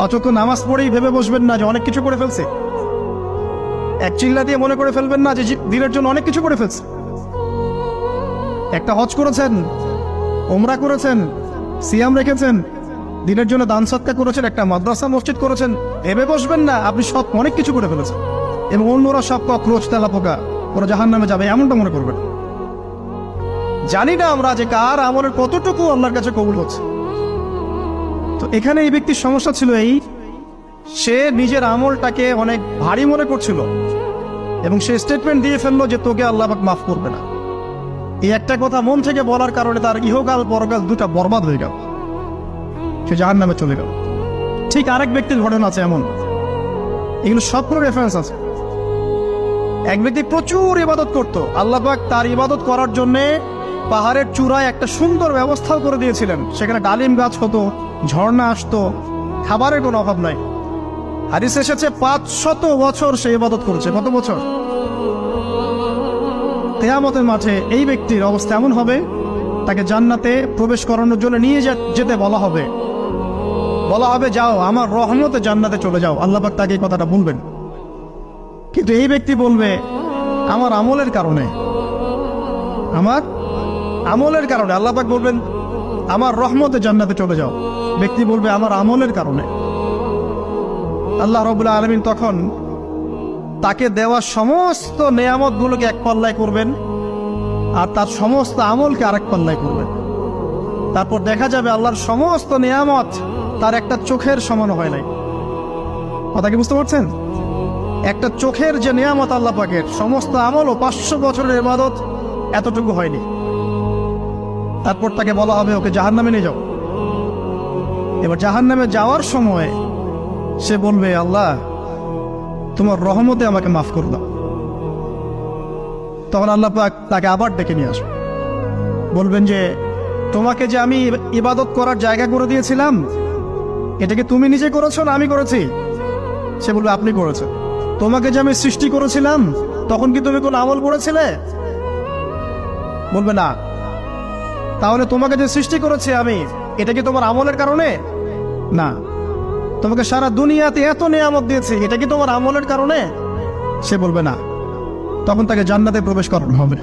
অচক্ষু নামাজ পড়েই ভেবে বসবেন না যে অনেক কিছু করে ফেলছে। এক চিল্লা দিয়ে মনে করে ফেলবেন না যে দিনের জন্য অনেক কিছু করে ফেলছে। একটা হজ করেছেন, ওমরা করেছেন, সিয়াম রেখেছেন, দিনের জন্য দান সৎকার করেছেন, একটা মাদ্রাসা মসজিদ করেছেন, ভেবে বসবেন না আপনি সব অনেক কিছু করে ফেলেছেন এবং অন্যরা সব কক্রোচ তেলা পোকা, ওরা জাহান্নামে যাবে এমনটা মনে করবেন। জানি না আমরা যে কার আমলের কতটুকু আল্লাহর কাছে কবুল হচ্ছে। তো এখানে এই ব্যক্তির সমস্যা ছিল এই, সে নিজের আমলটাকে অনেক ভারী মনে করছিল এবং সে স্টেটমেন্ট দিয়ে ফেললো যে তোকে আল্লাহ পাক মাফ করবে না। এই একটা কথা মন থেকে বলার কারণে তার ইহকাল পরকাল দুটা বরবাদ হয়ে গেল, সে জাহান্নামে চলে গেল। ঠিক আরেক ব্যক্তির ঘটনা আছে এমন, এগুলো সবগুলো রেফারেন্স আছে। এক ব্যক্তি প্রচুর ইবাদত করত, আল্লাহ পাক তার ইবাদত করার জন্য পাহাড়ের চূড়ায় একটা সুন্দর ব্যবস্থাও করে দিয়েছিলেন। সেখানে ডালিম গাছ হতো, ঝর্ণা আসতো, খাবারের কোনো অভাব নাই। হাদিস এসেছে 500 বছর সে ইবাদত করেছে। কত বছর? কিয়ামতের মাঠে এই ব্যক্তির অবস্থা এমন হবে, তাকে জান্নাতে প্রবেশ করানোর জন্য নিয়ে যেতে বলা হবে যাও আমার রহমতে জান্নাতে চলে যাও। আল্লাহ পাক তাকে এই কথাটা বলবেন, কিন্তু এই ব্যক্তি বলবে আমার আমলের কারণে আল্লাহ পাক বলবেন আমার রহমতে জান্নাতে চলে যাও। ব্যক্তি বলবে আমার আমলের কারণে। আল্লাহ রাব্বুল আলামিন তখন তাকে দেওয়া সমস্ত নেয়ামত গুলোকে এক পাল্লায় করবেন আর তার সমস্ত আমলকে আরেক পাল্লায় করবেন। তারপর দেখা যাবে আল্লাহর সমস্ত নেয়ামত তার একটা চোখের সমান হয় নাই। কথা কি বুঝতে পারছেন? একটা চোখের যে নেয়ামত আল্লাহ পাকের, সমস্ত আমল ও 500 বছরের ইবাদত এতটুকু হয়নি। তারপর তাকে বলা হবে ওকে জাহান্নামে নিয়ে যাও। এবার জাহান্নামে যাওয়ার সময় সে বলবে আল্লাহ তোমার রহমতে আমাকে মাফ করে দাও। তখন আল্লাহ পাক তাকে আবার ডেকে নিয়ে আসবে, বলবেন যে তোমাকে যে আমি ইবাদত করার জায়গা করে দিয়েছিলাম, এটাকে তুমি নিজে করেছো না আমি করেছি? সে বলবে আপনি করেছেন। তোমাকে যে আমি সৃষ্টি করেছিলাম তখন কি তুমি কোন আমল করেছিলে? বলবে না। তাহলে তোমাকে যে সৃষ্টি করেছি আমি, এটা কি তোমার আমলের কারণে? না। তোমাকে সারা দুনিয়াতে এত নিয়ামত দিয়েছি, এটা কি তোমার আমলের কারণে? সে বলবে না। তখন তাকে জান্নাতে প্রবেশ করানো হবে।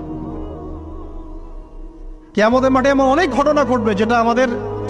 কিয়ামতের মাঠে এমন অনেক ঘটনা ঘটবে যেটা আমাদের